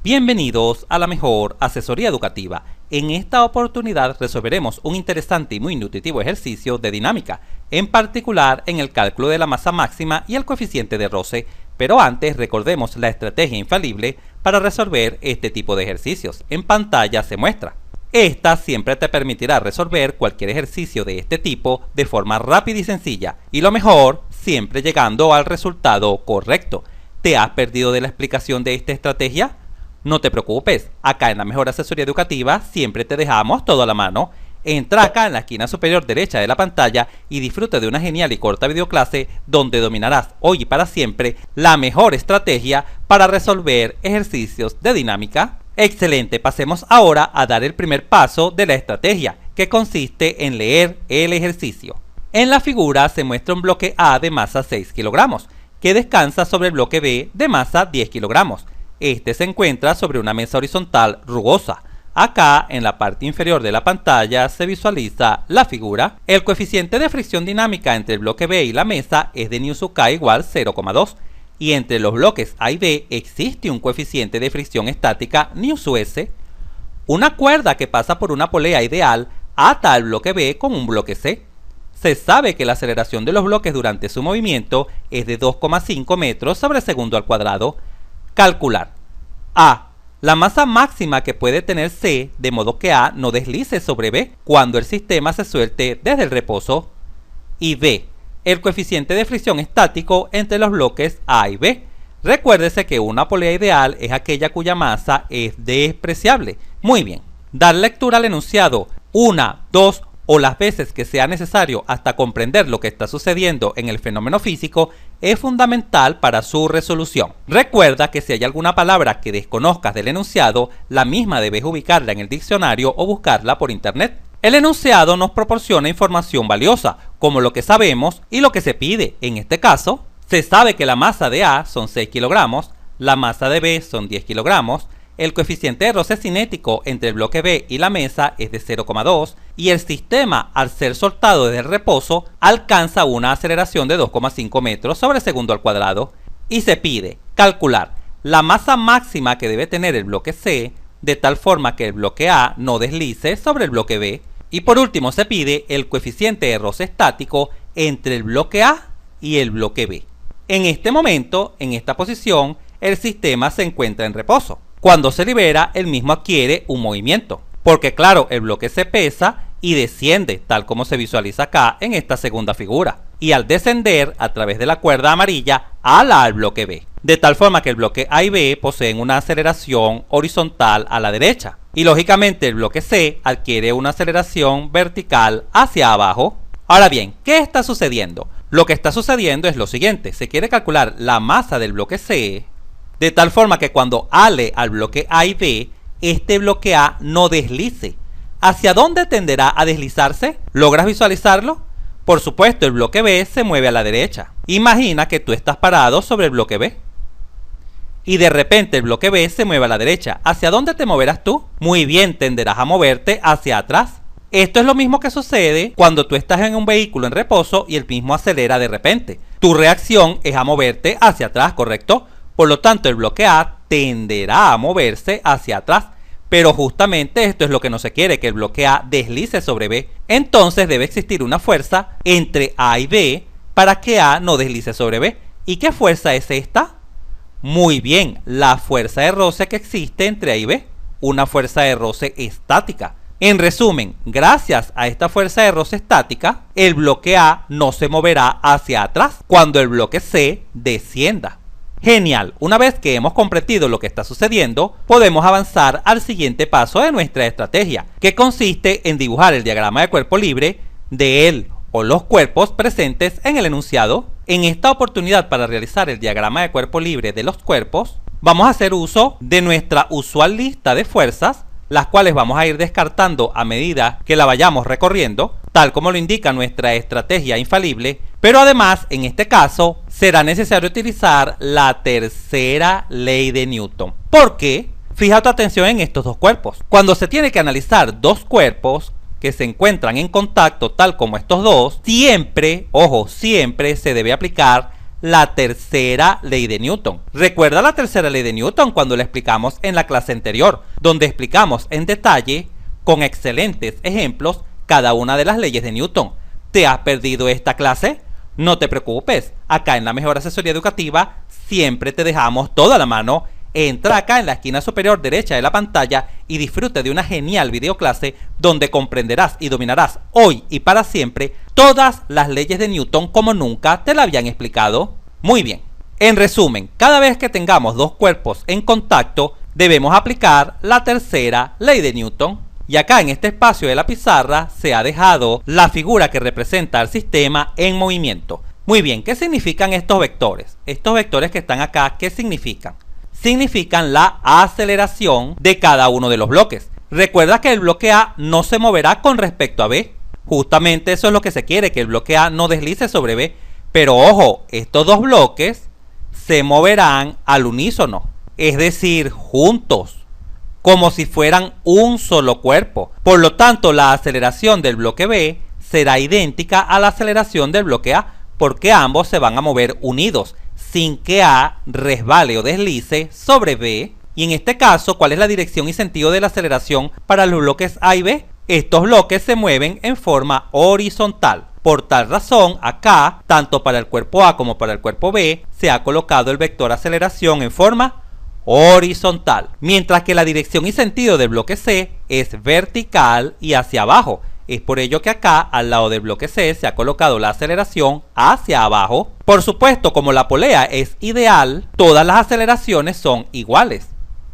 Bienvenidos a la mejor asesoría educativa. En esta oportunidad resolveremos un interesante y muy nutritivo ejercicio de dinámica, en particular en el cálculo de la masa máxima y el coeficiente de roce, pero antes recordemos la estrategia infalible para resolver este tipo de ejercicios. En pantalla se muestra. Esta siempre te permitirá resolver cualquier ejercicio de este tipo de forma rápida y sencilla, y lo mejor, siempre llegando al resultado correcto. ¿Te has perdido de la explicación de esta estrategia? No te preocupes, acá en la mejor asesoría educativa siempre te dejamos todo a la mano. Entra acá en la esquina superior derecha de la pantalla y disfruta de una genial y corta videoclase donde dominarás hoy y para siempre la mejor estrategia para resolver ejercicios de dinámica. Excelente, pasemos ahora a dar el primer paso de la estrategia, que consiste en leer el ejercicio. En la figura se muestra un bloque A de masa 6 kilogramos, que descansa sobre el bloque B de masa 10 kilogramos. Este se encuentra sobre una mesa horizontal rugosa. Acá, en la parte inferior de la pantalla, se visualiza la figura. El coeficiente de fricción dinámica entre el bloque B y la mesa es de Newsuk igual 0,2. Y entre los bloques A y B existe un coeficiente de fricción estática Newsus. Una cuerda que pasa por una polea ideal ata al bloque B con un bloque C. Se sabe que la aceleración de los bloques durante su movimiento es de 2,5 metros sobre segundo al cuadrado. Calcular. A. La masa máxima que puede tener C, de modo que A no deslice sobre B cuando el sistema se suelte desde el reposo. Y B. El coeficiente de fricción estático entre los bloques A y B. Recuérdese que una polea ideal es aquella cuya masa es despreciable. Muy bien. Dar lectura al enunciado una, dos o las veces que sea necesario hasta comprender lo que está sucediendo en el fenómeno físico es fundamental para su resolución. Recuerda que si hay alguna palabra que desconozcas del enunciado, la misma debes ubicarla en el diccionario o buscarla por internet. El enunciado nos proporciona información valiosa, como lo que sabemos y lo que se pide. En este caso, se sabe que la masa de A son 6 kilogramos, la masa de B son 10 kilogramos, el coeficiente de roce cinético entre el bloque B y la mesa es de 0,2 y el sistema, al ser soltado desde el reposo, alcanza una aceleración de 2,5 metros sobre segundo al cuadrado. Y se pide calcular la masa máxima que debe tener el bloque C, de tal forma que el bloque A no deslice sobre el bloque B. Y por último se pide el coeficiente de roce estático entre el bloque A y el bloque B. En este momento, en esta posición, el sistema se encuentra en reposo. Cuando se libera, el mismo adquiere un movimiento, porque claro, el bloque se pesa y desciende, tal como se visualiza acá en esta segunda figura, y al descender a través de la cuerda amarilla, ala al bloque B, de tal forma que el bloque A y B poseen una aceleración horizontal a la derecha, y lógicamente el bloque C adquiere una aceleración vertical hacia abajo. Ahora bien, ¿qué está sucediendo? Lo que está sucediendo es lo siguiente: se quiere calcular la masa del bloque C, de tal forma que cuando ale al bloque A y B, este bloque A no deslice. ¿Hacia dónde tenderá a deslizarse? ¿Logras visualizarlo? Por supuesto, el bloque B se mueve a la derecha. Imagina que tú estás parado sobre el bloque B y de repente el bloque B se mueve a la derecha. ¿Hacia dónde te moverás tú? Muy bien, tenderás a moverte hacia atrás. Esto es lo mismo que sucede cuando tú estás en un vehículo en reposo y el mismo acelera de repente. Tu reacción es a moverte hacia atrás, ¿correcto? Por lo tanto, el bloque A tenderá a moverse hacia atrás, pero justamente esto es lo que no se quiere, que el bloque A deslice sobre B. Entonces debe existir una fuerza entre A y B para que A no deslice sobre B. ¿Y qué fuerza es esta? Muy bien, la fuerza de roce que existe entre A y B, una fuerza de roce estática. En resumen, gracias a esta fuerza de roce estática, el bloque A no se moverá hacia atrás cuando el bloque C descienda. Genial, una vez que hemos comprendido lo que está sucediendo, podemos avanzar al siguiente paso de nuestra estrategia, que consiste en dibujar el diagrama de cuerpo libre de él o los cuerpos presentes en el enunciado. En esta oportunidad, para realizar el diagrama de cuerpo libre de los cuerpos, vamos a hacer uso de nuestra usual lista de fuerzas, las cuales vamos a ir descartando a medida que la vayamos recorriendo, tal como lo indica nuestra estrategia infalible, pero además, en este caso, será necesario utilizar la tercera ley de Newton. ¿Por qué? Fija tu atención en estos dos cuerpos. Cuando se tiene que analizar dos cuerpos que se encuentran en contacto, tal como estos dos, siempre, ojo, siempre se debe aplicar la tercera ley de Newton. Recuerda la tercera ley de Newton cuando la explicamos en la clase anterior, donde explicamos en detalle, con excelentes ejemplos, cada una de las leyes de Newton. ¿Te has perdido esta clase? No te preocupes, acá en la Mejor Asesoría Educativa siempre te dejamos todo a la mano. Entra acá en la esquina superior derecha de la pantalla y disfrute de una genial videoclase donde comprenderás y dominarás hoy y para siempre todas las leyes de Newton como nunca te la habían explicado. Muy bien, en resumen, cada vez que tengamos dos cuerpos en contacto debemos aplicar la tercera ley de Newton. Y acá en este espacio de la pizarra se ha dejado la figura que representa al sistema en movimiento. Muy bien, ¿qué significan estos vectores? Estos vectores que están acá, ¿qué significan? Significan la aceleración de cada uno de los bloques. Recuerda que el bloque A no se moverá con respecto a B. Justamente eso es lo que se quiere, que el bloque A no deslice sobre B. Pero ojo, estos dos bloques se moverán al unísono, es decir, juntos, como si fueran un solo cuerpo. Por lo tanto, la aceleración del bloque B será idéntica a la aceleración del bloque A, porque ambos se van a mover unidos, sin que A resbale o deslice sobre B. Y en este caso, ¿cuál es la dirección y sentido de la aceleración para los bloques A y B? Estos bloques se mueven en forma horizontal. Por tal razón, acá, tanto para el cuerpo A como para el cuerpo B, se ha colocado el vector aceleración en forma horizontal, mientras que la dirección y sentido del bloque C es vertical y hacia abajo. Es por ello que acá, al lado del bloque C, se ha colocado la aceleración hacia abajo. Por supuesto, como la polea es ideal, todas las aceleraciones son iguales.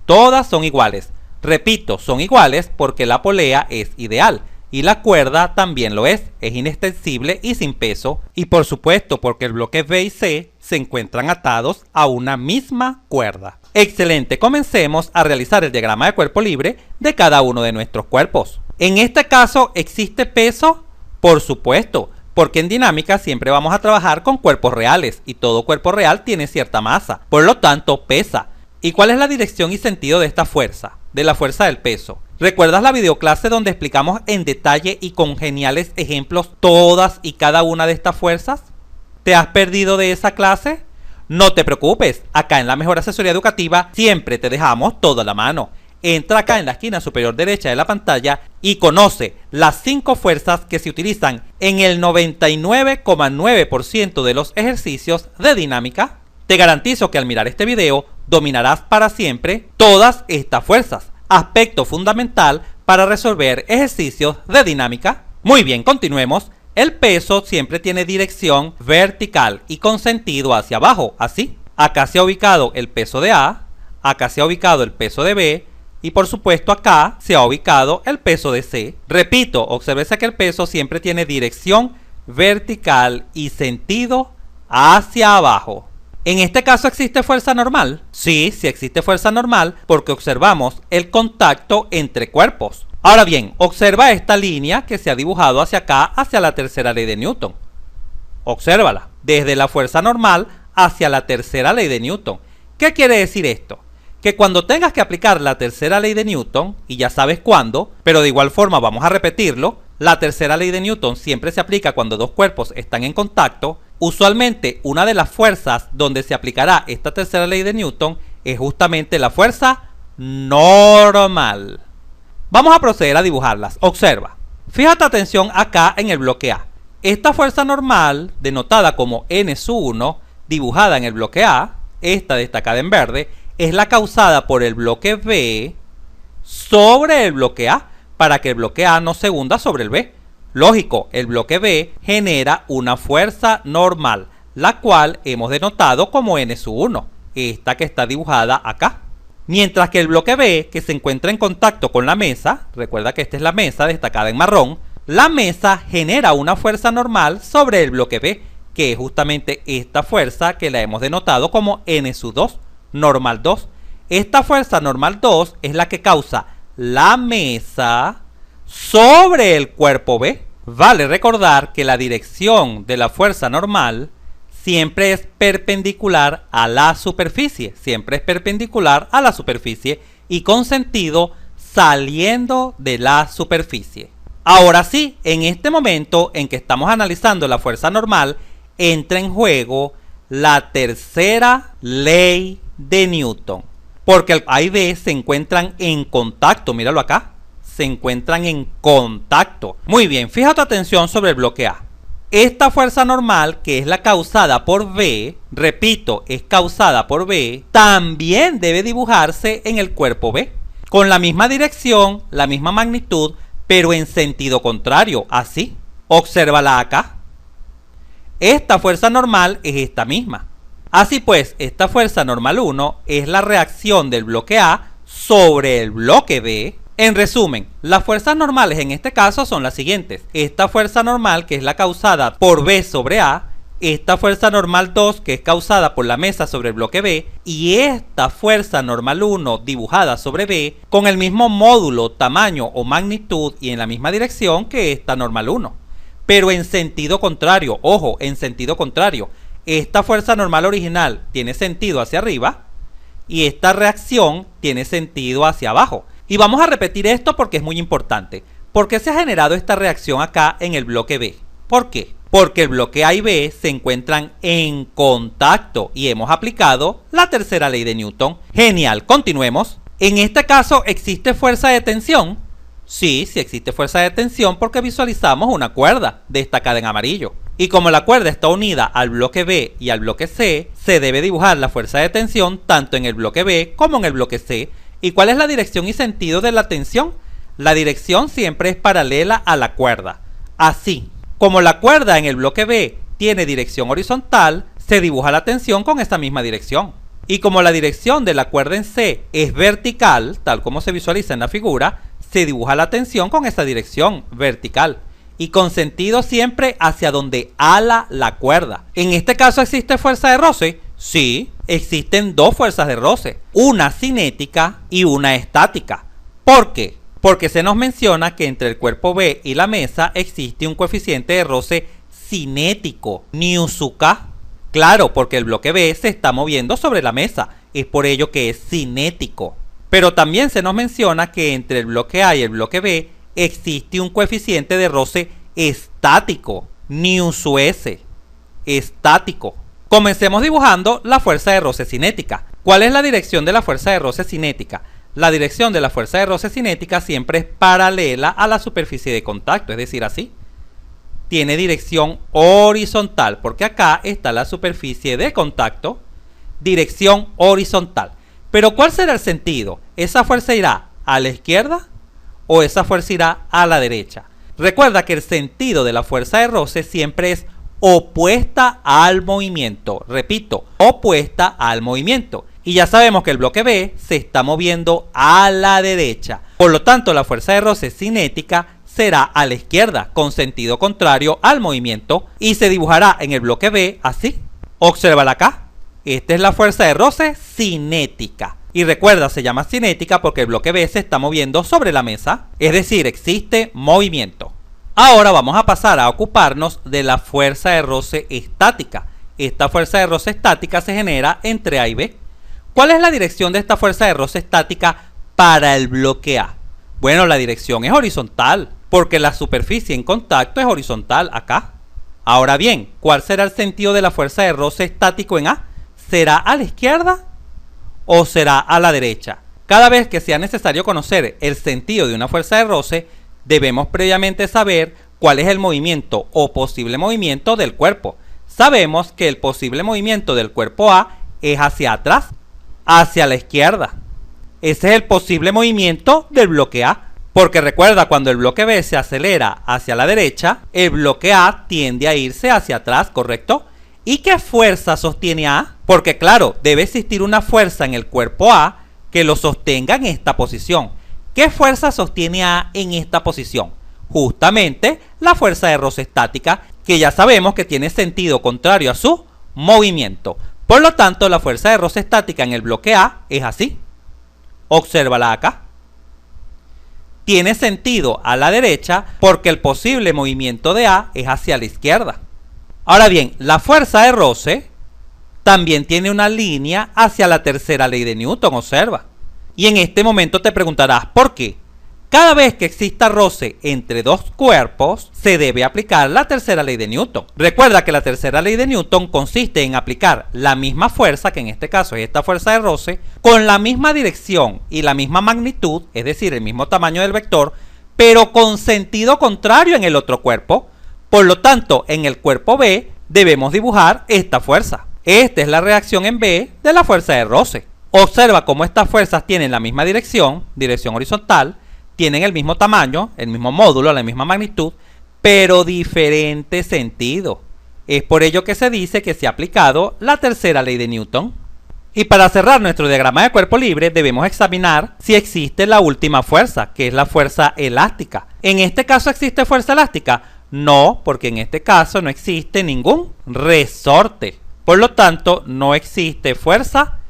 Todas son iguales. Repito, son iguales porque la polea es ideal. Y la cuerda también lo es inextensible y sin peso. Y por supuesto, porque el bloque B y C se encuentran atados a una misma cuerda. Excelente, comencemos a realizar el diagrama de cuerpo libre de cada uno de nuestros cuerpos. En este caso, ¿existe peso? Por supuesto, porque en dinámica siempre vamos a trabajar con cuerpos reales y todo cuerpo real tiene cierta masa, por lo tanto pesa. ¿Y cuál es la dirección y sentido de esta fuerza? De la fuerza del peso. ¿Recuerdas la videoclase donde explicamos en detalle y con geniales ejemplos todas y cada una de estas fuerzas? ¿Te has perdido de esa clase? No te preocupes, acá en la Mejor Asesoría Educativa siempre te dejamos todo a la mano. Entra acá en la esquina superior derecha de la pantalla y conoce las 5 fuerzas que se utilizan en el 99,9% de los ejercicios de dinámica. Te garantizo que al mirar este video dominarás para siempre todas estas fuerzas, aspecto fundamental para resolver ejercicios de dinámica. Muy bien, continuemos. El peso siempre tiene dirección vertical y con sentido hacia abajo, así. Acá se ha ubicado el peso de A, acá se ha ubicado el peso de B, y por supuesto acá se ha ubicado el peso de C. Repito, obsérvese que el peso siempre tiene dirección vertical y sentido hacia abajo. ¿En este caso existe fuerza normal? Sí, sí existe fuerza normal porque observamos el contacto entre cuerpos. Ahora bien, observa esta línea que se ha dibujado hacia acá, hacia la tercera ley de Newton. Obsérvala, desde la fuerza normal hacia la tercera ley de Newton. ¿Qué quiere decir esto? Que cuando tengas que aplicar la tercera ley de Newton, y ya sabes cuándo, pero de igual forma vamos a repetirlo, la tercera ley de Newton siempre se aplica cuando dos cuerpos están en contacto. Usualmente una de las fuerzas donde se aplicará esta tercera ley de Newton es justamente la fuerza normal. Vamos a proceder a dibujarlas. Observa. Fíjate atención acá en el bloque A. Esta fuerza normal, denotada como N-1, dibujada en el bloque A, esta destacada en verde, es la causada por el bloque B sobre el bloque A, para que el bloque A no se hunda sobre el B. Lógico, el bloque B genera una fuerza normal, la cual hemos denotado como N-1, esta que está dibujada acá. Mientras que el bloque B, que se encuentra en contacto con la mesa, recuerda que esta es la mesa destacada en marrón, la mesa genera una fuerza normal sobre el bloque B, que es justamente esta fuerza que la hemos denotado como N-2, normal 2. Esta fuerza normal 2 es la que causa la mesa sobre el cuerpo B. Vale recordar que la dirección de la fuerza normal siempre es perpendicular a la superficie, y con sentido saliendo de la superficie. Ahora sí, en este momento en que estamos analizando la fuerza normal, entra en juego la tercera ley de Newton. Porque el A y B se encuentran en contacto, míralo acá, se encuentran en contacto. Muy bien, fija tu atención sobre el bloque A. Esta fuerza normal, que es la causada por B, repito, es causada por B, también debe dibujarse en el cuerpo B, con la misma dirección, la misma magnitud, pero en sentido contrario, así. Obsérvala acá. Esta fuerza normal es esta misma. Así pues, esta fuerza normal 1 es la reacción del bloque A sobre el bloque B. En resumen, las fuerzas normales en este caso son las siguientes. Esta fuerza normal, que es la causada por B sobre A, esta fuerza normal 2, que es causada por la mesa sobre el bloque B, y esta fuerza normal 1 dibujada sobre B con el mismo módulo, tamaño o magnitud y en la misma dirección que esta normal 1. Pero en sentido contrario, ojo, en sentido contrario. Esta fuerza normal original tiene sentido hacia arriba y esta reacción tiene sentido hacia abajo. Y vamos a repetir esto porque es muy importante. ¿Por qué se ha generado esta reacción acá en el bloque B? ¿Por qué? Porque el bloque A y B se encuentran en contacto y hemos aplicado la tercera ley de Newton. Genial, continuemos. En este caso, ¿existe fuerza de tensión? Sí, sí existe fuerza de tensión porque visualizamos una cuerda destacada en amarillo. Y como la cuerda está unida al bloque B y al bloque C, se debe dibujar la fuerza de tensión tanto en el bloque B como en el bloque C. ¿Y cuál es la dirección y sentido de la tensión? La dirección siempre es paralela a la cuerda. Así, como la cuerda en el bloque B tiene dirección horizontal, se dibuja la tensión con esta misma dirección. Y como la dirección de la cuerda en C es vertical, tal como se visualiza en la figura, se dibuja la tensión con esta dirección vertical y con sentido siempre hacia donde ala la cuerda. ¿En este caso existe fuerza de roce? Sí, existen dos fuerzas de roce, una cinética y una estática. ¿Por qué? Porque se nos menciona que entre el cuerpo B y la mesa existe un coeficiente de roce cinético, nu sub k. Claro, porque el bloque B se está moviendo sobre la mesa, es por ello que es cinético. Pero también se nos menciona que entre el bloque A y el bloque B existe un coeficiente de roce estático, nu sub s, estático. Comencemos dibujando la fuerza de roce cinética. ¿Cuál es la dirección de la fuerza de roce cinética? La dirección de la fuerza de roce cinética siempre es paralela a la superficie de contacto, es decir, así. Tiene dirección horizontal, porque acá está la superficie de contacto, dirección horizontal. Pero ¿cuál será el sentido? ¿Esa fuerza irá a la izquierda o esa fuerza irá a la derecha? Recuerda que el sentido de la fuerza de roce siempre es opuesta al movimiento. Repito, opuesta al movimiento. Y ya sabemos que el bloque B se está moviendo a la derecha. Por lo tanto, la fuerza de roce cinética será a la izquierda, con sentido contrario al movimiento, y se dibujará en el bloque B así. Obsérvala acá. Esta es la fuerza de roce cinética. Y recuerda, se llama cinética porque el bloque B se está moviendo sobre la mesa, es decir, existe movimiento. Ahora vamos a pasar a ocuparnos de la fuerza de roce estática. Esta fuerza de roce estática se genera entre A y B. ¿Cuál es la dirección de esta fuerza de roce estática para el bloque A? Bueno, la dirección es horizontal, porque la superficie en contacto es horizontal acá. Ahora bien, ¿cuál será el sentido de la fuerza de roce estático en A? ¿Será a la izquierda o será a la derecha? Cada vez que sea necesario conocer el sentido de una fuerza de roce, debemos previamente saber cuál es el movimiento o posible movimiento del cuerpo. Sabemos que el posible movimiento del cuerpo A es hacia atrás, hacia la izquierda. Ese es el posible movimiento del bloque A. Porque recuerda, cuando el bloque B se acelera hacia la derecha, el bloque A tiende a irse hacia atrás, ¿correcto? ¿Y qué fuerza sostiene a A? Porque claro, debe existir una fuerza en el cuerpo A que lo sostenga en esta posición. ¿Qué fuerza sostiene a A en esta posición? Justamente la fuerza de roce estática, que ya sabemos que tiene sentido contrario a su movimiento. Por lo tanto, la fuerza de roce estática en el bloque A es así. Obsérvala acá. Tiene sentido a la derecha porque el posible movimiento de A es hacia la izquierda. Ahora bien, la fuerza de roce también tiene una línea hacia la tercera ley de Newton, observa. Y en este momento te preguntarás, ¿por qué? Cada vez que exista roce entre dos cuerpos, se debe aplicar la tercera ley de Newton. Recuerda que la tercera ley de Newton consiste en aplicar la misma fuerza, que en este caso es esta fuerza de roce, con la misma dirección y la misma magnitud, es decir, el mismo tamaño del vector, pero con sentido contrario en el otro cuerpo. Por lo tanto, en el cuerpo B debemos dibujar esta fuerza. Esta es la reacción en B de la fuerza de roce. Observa cómo estas fuerzas tienen la misma dirección horizontal, tienen el mismo tamaño, el mismo módulo, la misma magnitud, pero diferente sentido. Es por ello que se dice que se ha aplicado la tercera ley de Newton. Y para cerrar nuestro diagrama de cuerpo libre debemos examinar si existe la última fuerza, que es la fuerza elástica. ¿En este caso existe fuerza elástica? No, porque en este caso no existe ningún resorte. Por lo tanto, no existe fuerza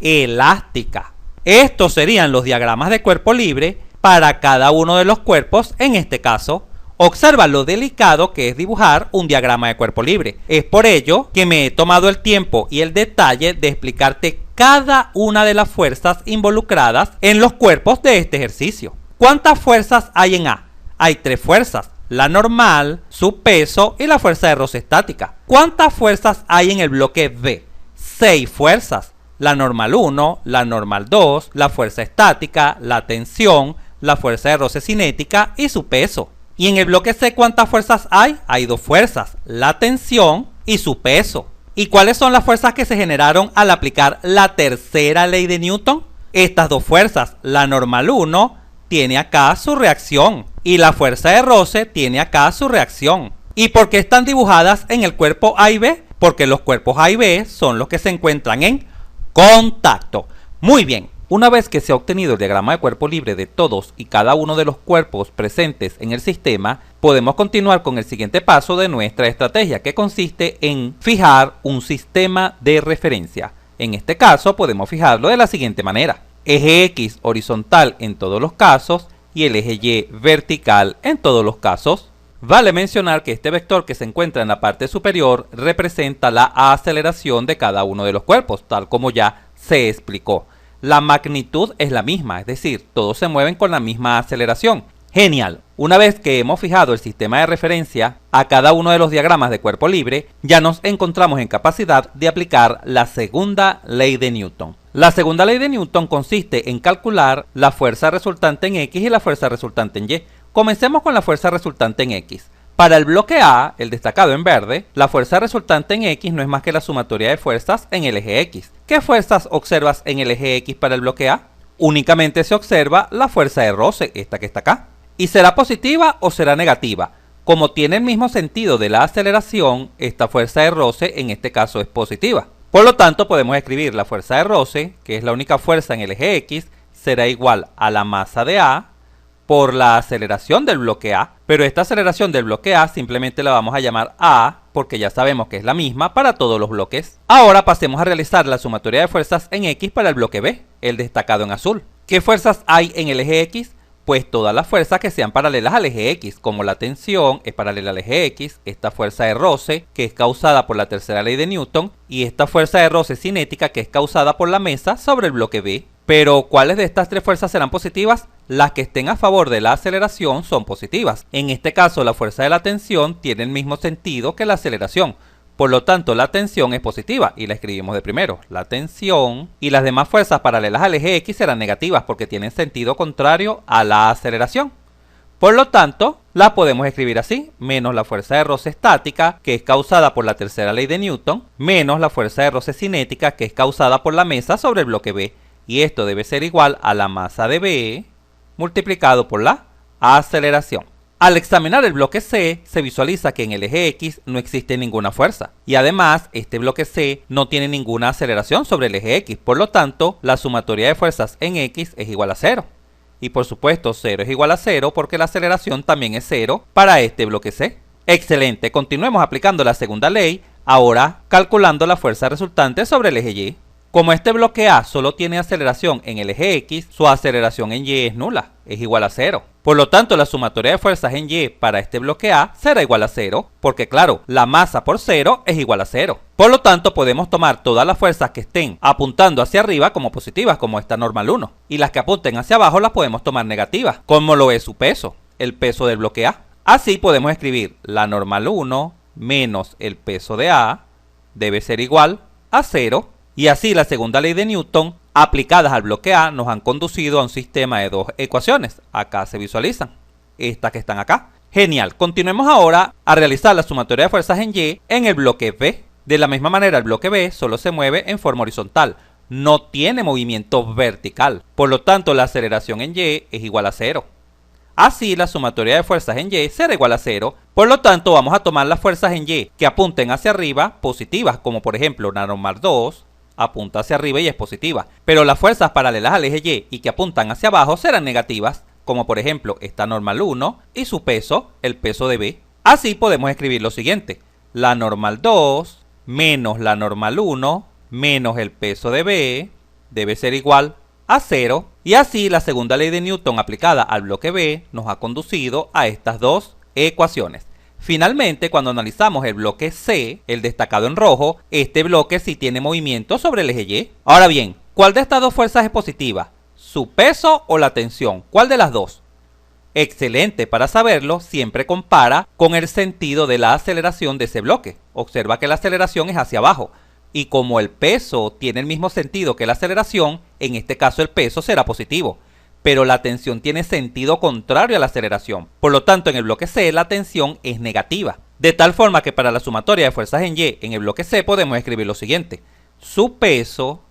elástica. Estos serían los diagramas de cuerpo libre para cada uno de los cuerpos. En este caso, observa lo delicado que es dibujar un diagrama de cuerpo libre. Es por ello que me he tomado el tiempo y el detalle de explicarte cada una de las fuerzas involucradas en los cuerpos de este ejercicio. ¿Cuántas fuerzas hay en A? Hay 3 fuerzas: la normal, su peso y la fuerza de roce estática. ¿Cuántas fuerzas hay en el bloque B? 6 fuerzas: la normal 1, la normal 2, la fuerza estática, la tensión, la fuerza de roce cinética y su peso. Y en el bloque C, ¿cuántas fuerzas hay? Hay 2 fuerzas: la tensión y su peso. ¿Y cuáles son las fuerzas que se generaron al aplicar la tercera ley de Newton? Estas 2 fuerzas, la normal 1 tiene acá su reacción y la fuerza de roce tiene acá su reacción. ¿Y por qué están dibujadas en el cuerpo A y B? Porque los cuerpos A y B son los que se encuentran en contacto. Muy bien. Una vez que se ha obtenido el diagrama de cuerpo libre de todos y cada uno de los cuerpos presentes en el sistema, podemos continuar con el siguiente paso de nuestra estrategia, que consiste en fijar un sistema de referencia. En este caso podemos fijarlo de la siguiente manera: eje X horizontal en todos los casos y el eje Y vertical en todos los casos. Vale mencionar que este vector que se encuentra en la parte superior representa la aceleración de cada uno de los cuerpos, tal como ya se explicó. La magnitud es la misma, es decir, todos se mueven con la misma aceleración. Genial. Una vez que hemos fijado el sistema de referencia a cada uno de los diagramas de cuerpo libre, ya nos encontramos en capacidad de aplicar la segunda ley de Newton. La segunda ley de Newton consiste en calcular la fuerza resultante en X y la fuerza resultante en Y. Comencemos con la fuerza resultante en X. Para el bloque A, el destacado en verde, la fuerza resultante en X no es más que la sumatoria de fuerzas en el eje X. ¿Qué fuerzas observas en el eje X para el bloque A? Únicamente se observa la fuerza de roce, esta que está acá. ¿Y será positiva o será negativa? Como tiene el mismo sentido de la aceleración, esta fuerza de roce en este caso es positiva. Por lo tanto, podemos escribir la fuerza de roce, que es la única fuerza en el eje X, será igual a la masa de A por la aceleración del bloque A, pero esta aceleración del bloque A simplemente la vamos a llamar A porque ya sabemos que es la misma para todos los bloques. Ahora pasemos a realizar la sumatoria de fuerzas en X para el bloque B, el destacado en azul. ¿Qué fuerzas hay en el eje X? Pues todas las fuerzas que sean paralelas al eje X, como la tensión es paralela al eje X, esta fuerza de roce que es causada por la tercera ley de Newton y esta fuerza de roce cinética que es causada por la mesa sobre el bloque B. Pero ¿cuáles de estas 3 fuerzas serán positivas? Las que estén a favor de la aceleración son positivas. En este caso, la fuerza de la tensión tiene el mismo sentido que la aceleración. Por lo tanto, la tensión es positiva y la escribimos de primero. La tensión y las demás fuerzas paralelas al eje X serán negativas porque tienen sentido contrario a la aceleración. Por lo tanto, la podemos escribir así: menos la fuerza de roce estática, que es causada por la tercera ley de Newton, menos la fuerza de roce cinética, que es causada por la mesa sobre el bloque B. Y esto debe ser igual a la masa de B multiplicado por la aceleración. Al examinar el bloque C, se visualiza que en el eje X no existe ninguna fuerza. Y además, este bloque C no tiene ninguna aceleración sobre el eje X. Por lo tanto, la sumatoria de fuerzas en X es igual a 0. Y por supuesto, 0 es igual a 0 porque la aceleración también es 0 para este bloque C. Excelente. Continuemos aplicando la segunda ley, ahora calculando la fuerza resultante sobre el eje Y. Como este bloque A solo tiene aceleración en el eje X, su aceleración en Y es nula, es igual a 0. Por lo tanto, la sumatoria de fuerzas en Y para este bloque A será igual a 0, porque claro, la masa por 0 es igual a 0. Por lo tanto, podemos tomar todas las fuerzas que estén apuntando hacia arriba como positivas, como esta normal 1, y las que apunten hacia abajo las podemos tomar negativas, como lo es su peso, el peso del bloque A. Así podemos escribir la normal 1 menos el peso de A debe ser igual a 0. Y así la segunda ley de Newton aplicadas al bloque A nos han conducido a un sistema de dos ecuaciones. Acá se visualizan, estas que están acá. Genial, continuemos ahora a realizar la sumatoria de fuerzas en Y en el bloque B. De la misma manera el bloque B solo se mueve en forma horizontal, no tiene movimiento vertical. Por lo tanto la aceleración en Y es igual a 0. Así la sumatoria de fuerzas en Y será igual a 0. Por lo tanto vamos a tomar las fuerzas en Y que apunten hacia arriba positivas, como por ejemplo la normal 2. Apunta hacia arriba y es positiva, pero las fuerzas paralelas al eje Y que apuntan hacia abajo serán negativas, como por ejemplo esta normal 1 y su peso, el peso de B. Así podemos escribir lo siguiente: la normal 2 menos la normal 1 menos el peso de B debe ser igual a 0. Y así la segunda ley de Newton aplicada al bloque B nos ha conducido a estas dos ecuaciones. Finalmente, cuando analizamos el bloque C, el destacado en rojo, este bloque sí tiene movimiento sobre el eje Y. Ahora bien, ¿cuál de estas dos fuerzas es positiva? ¿Su peso o la tensión? ¿Cuál de las dos? Excelente, para saberlo, siempre compara con el sentido de la aceleración de ese bloque. Observa que la aceleración es hacia abajo. Y como el peso tiene el mismo sentido que la aceleración, en este caso el peso será positivo. Pero la tensión tiene sentido contrario a la aceleración. Por lo tanto, en el bloque C la tensión es negativa. De tal forma que para la sumatoria de fuerzas en Y en el bloque C podemos escribir lo siguiente: su peso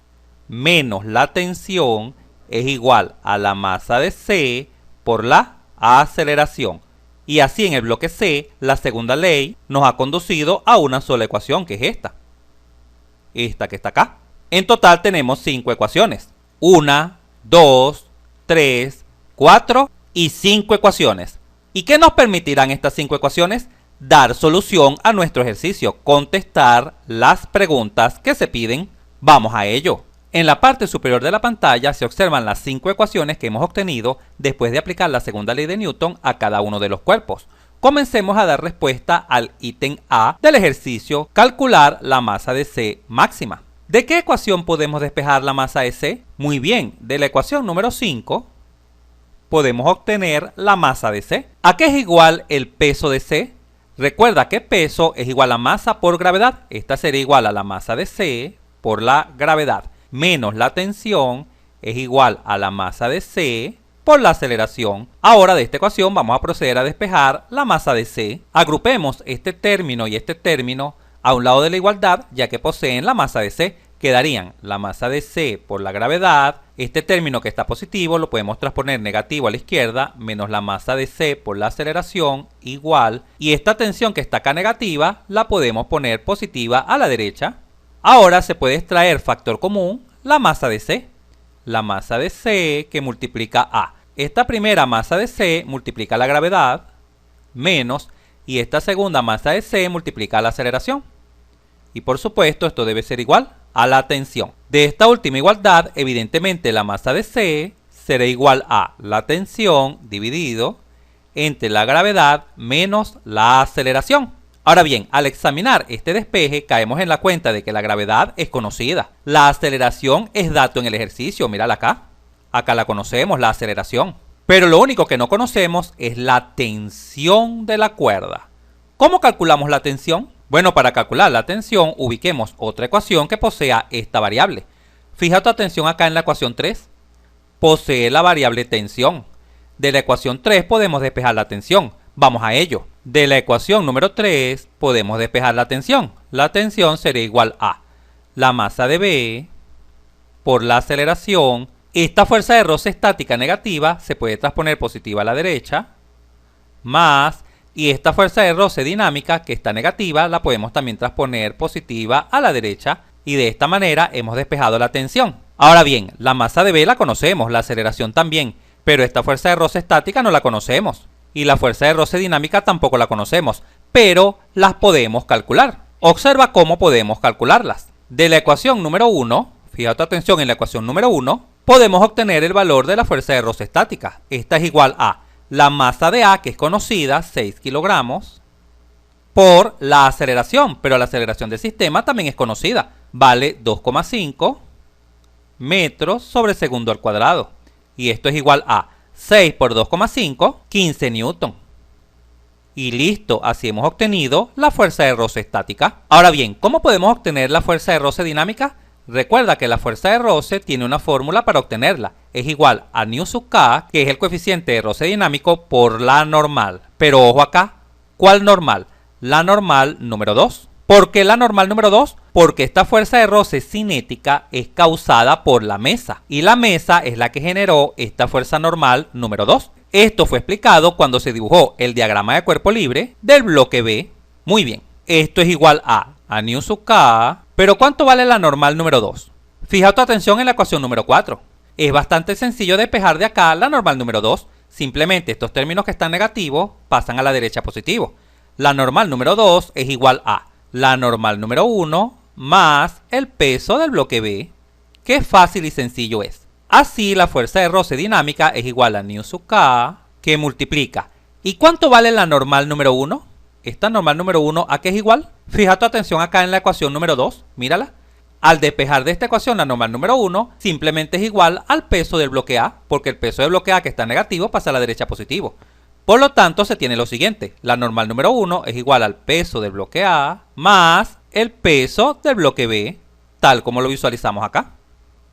menos la tensión es igual a la masa de C por la aceleración. Y así en el bloque C la segunda ley nos ha conducido a una sola ecuación, que es esta que está acá. En total tenemos 5 ecuaciones. 1, 2, 3, 4 y 5 ecuaciones. ¿Y qué nos permitirán estas 5 ecuaciones? Dar solución a nuestro ejercicio, contestar las preguntas que se piden. Vamos a ello. En la parte superior de la pantalla se observan las 5 ecuaciones que hemos obtenido después de aplicar la segunda ley de Newton a cada uno de los cuerpos. Comencemos a dar respuesta al ítem A del ejercicio, calcular la masa de C máxima. ¿De qué ecuación podemos despejar la masa de C? Muy bien, de la ecuación número 5 podemos obtener la masa de C. ¿A qué es igual el peso de C? Recuerda que peso es igual a masa por gravedad. Esta sería igual a la masa de C por la gravedad, menos la tensión es igual a la masa de C por la aceleración. Ahora de esta ecuación vamos a proceder a despejar la masa de C. Agrupemos este término y este término a un lado de la igualdad, ya que poseen la masa de C. Quedarían la masa de C por la gravedad, este término que está positivo lo podemos transponer negativo a la izquierda, menos la masa de C por la aceleración, igual, y esta tensión que está acá negativa la podemos poner positiva a la derecha. Ahora se puede extraer factor común, la masa de C. La masa de C que multiplica A. Esta primera masa de C multiplica la gravedad, menos, y esta segunda masa de C multiplica la aceleración. Y por supuesto esto debe ser igual a la tensión. De esta última igualdad, evidentemente la masa de C será igual a la tensión dividido entre la gravedad menos la aceleración. Ahora bien, al examinar este despeje caemos en la cuenta de que la gravedad es conocida. La aceleración es dato en el ejercicio, mírala acá. Acá la conocemos, la aceleración. Pero lo único que no conocemos es la tensión de la cuerda. ¿Cómo calculamos la tensión? Bueno, para calcular la tensión, ubiquemos otra ecuación que posea esta variable. Fija tu atención acá en la ecuación 3. Posee la variable tensión. De la ecuación 3 podemos despejar la tensión. Vamos a ello. De la ecuación número 3 podemos despejar la tensión. La tensión será igual a la masa de B por la aceleración. Esta fuerza de roce estática negativa se puede transponer positiva a la derecha, más, y esta fuerza de roce dinámica que está negativa la podemos también transponer positiva a la derecha, y de esta manera hemos despejado la tensión. Ahora bien, la masa de B la conocemos, la aceleración también, pero esta fuerza de roce estática no la conocemos. Y la fuerza de roce dinámica tampoco la conocemos, pero las podemos calcular. Observa cómo podemos calcularlas. De la ecuación número 1, fija tu atención en la ecuación número 1, podemos obtener el valor de la fuerza de roce estática. Esta es igual a la masa de A, que es conocida, 6 kilogramos, por la aceleración, pero la aceleración del sistema también es conocida, vale 2,5 metros sobre segundo al cuadrado. Y esto es igual a 6 por 2,5, 15 newton. Y listo, así hemos obtenido la fuerza de roce estática. Ahora bien, ¿cómo podemos obtener la fuerza de roce dinámica? Recuerda que la fuerza de roce tiene una fórmula para obtenerla. Es igual a nu sub k, que es el coeficiente de roce dinámico por la normal. Pero ojo acá, ¿cuál normal? La normal número 2. ¿Por qué la normal número 2? Porque esta fuerza de roce cinética es causada por la mesa. Y la mesa es la que generó esta fuerza normal número 2. Esto fue explicado cuando se dibujó el diagrama de cuerpo libre del bloque B. Muy bien, esto es igual a nu sub k. Pero ¿cuánto vale la normal número 2? Fija tu atención en la ecuación número 4. Es bastante sencillo despejar de acá la normal número 2. Simplemente estos términos que están negativos pasan a la derecha positivo. La normal número 2 es igual a la normal número 1 más el peso del bloque B. Qué fácil y sencillo es. Así la fuerza de roce dinámica es igual a nu sub k, que multiplica. ¿Y cuánto vale la normal número 1? Esta normal número 1, ¿a qué es igual? Fija tu atención acá en la ecuación número 2, mírala. Al despejar de esta ecuación la normal número 1, simplemente es igual al peso del bloque A, porque el peso del bloque A, que está negativo, pasa a la derecha positivo. Por lo tanto, se tiene lo siguiente: la normal número 1 es igual al peso del bloque A más el peso del bloque B, tal como lo visualizamos acá.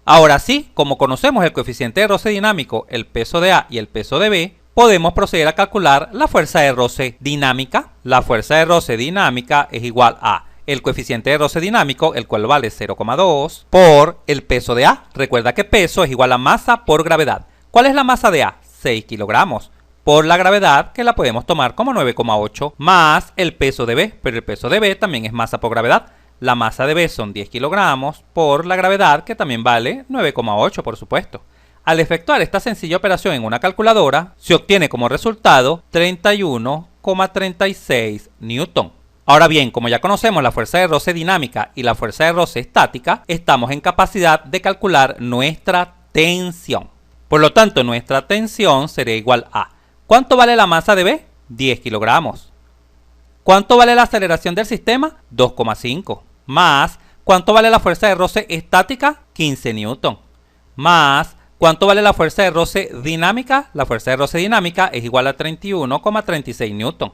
Ahora sí, como conocemos el coeficiente de roce dinámico, el peso de A y el peso de B, podemos proceder a calcular la fuerza de roce dinámica. La fuerza de roce dinámica es igual a el coeficiente de roce dinámico, el cual vale 0,2, por el peso de A. Recuerda que peso es igual a masa por gravedad. ¿Cuál es la masa de A? 6 kilogramos. Por la gravedad, que la podemos tomar como 9,8, más el peso de B, pero el peso de B también es masa por gravedad. La masa de B son 10 kilogramos por la gravedad, que también vale 9,8, por supuesto. Al efectuar esta sencilla operación en una calculadora, se obtiene como resultado 31,36 newton. Ahora bien, como ya conocemos la fuerza de roce dinámica y la fuerza de roce estática, estamos en capacidad de calcular nuestra tensión. Por lo tanto, nuestra tensión sería igual a ¿cuánto vale la masa de B? 10 kilogramos. ¿Cuánto vale la aceleración del sistema? 2,5. Más, ¿cuánto vale la fuerza de roce estática? 15 newton. Más, ¿cuánto vale la fuerza de roce dinámica? La fuerza de roce dinámica es igual a 31,36 newton.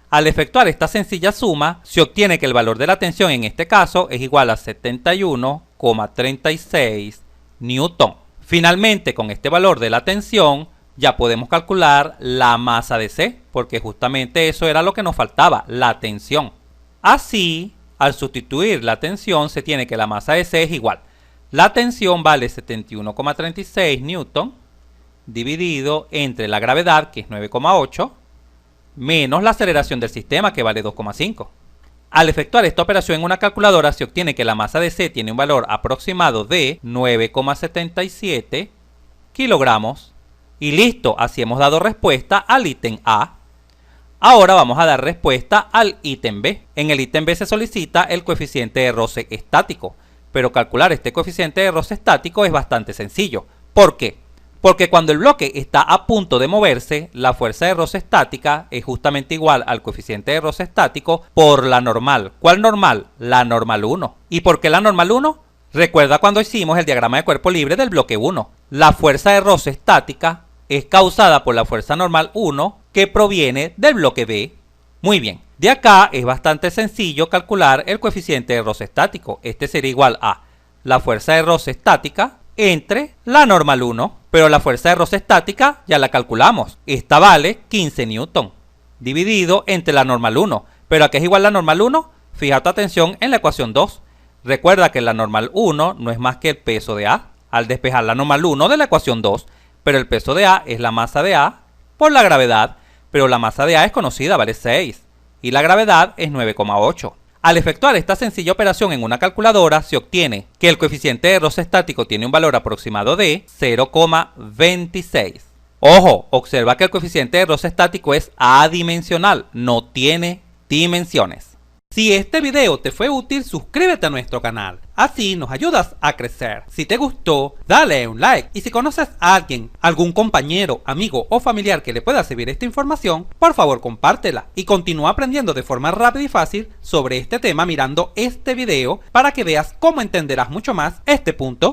Al efectuar esta sencilla suma, se obtiene que el valor de la tensión en este caso es igual a 71,36 newton. Finalmente, con este valor de la tensión, ya podemos calcular la masa de C, porque justamente eso era lo que nos faltaba, la tensión. Así, al sustituir la tensión, se tiene que la masa de C es igual. La tensión vale 71,36 newton, dividido entre la gravedad, que es 9,8, menos la aceleración del sistema, que vale 2,5. Al efectuar esta operación en una calculadora, se obtiene que la masa de C tiene un valor aproximado de 9,77 kilogramos. Y listo, así hemos dado respuesta al ítem A. Ahora vamos a dar respuesta al ítem B. En el ítem B se solicita el coeficiente de roce estático, pero calcular este coeficiente de roce estático es bastante sencillo. ¿Por qué? Porque cuando el bloque está a punto de moverse, la fuerza de roce estática es justamente igual al coeficiente de roce estático por la normal. ¿Cuál normal? La normal 1. ¿Y por qué la normal 1? Recuerda cuando hicimos el diagrama de cuerpo libre del bloque 1. La fuerza de roce estática es causada por la fuerza normal 1 que proviene del bloque B. Muy bien, de acá es bastante sencillo calcular el coeficiente de roce estático. Este sería igual a la fuerza de roce estática entre la normal 1. Pero la fuerza de roce estática ya la calculamos. Esta vale 15 newton, dividido entre la normal 1. ¿Pero a qué es igual la normal 1? Fija tu atención en la ecuación 2. Recuerda que la normal 1 no es más que el peso de A. Al despejar la normal 1 de la ecuación 2, pero el peso de A es la masa de A por la gravedad, pero la masa de A es conocida, vale 6, y la gravedad es 9,8. Al efectuar esta sencilla operación en una calculadora, se obtiene que el coeficiente de roce estático tiene un valor aproximado de 0,26. Ojo, observa que el coeficiente de roce estático es adimensional, no tiene dimensiones. Si este video te fue útil, suscríbete a nuestro canal, Así nos ayudas a crecer. Si te gustó, dale un like. Y si conoces a alguien, algún compañero, amigo o familiar que le pueda servir esta información, por favor compártela y continúa aprendiendo de forma rápida y fácil sobre este tema mirando este video para que veas cómo entenderás mucho más este punto.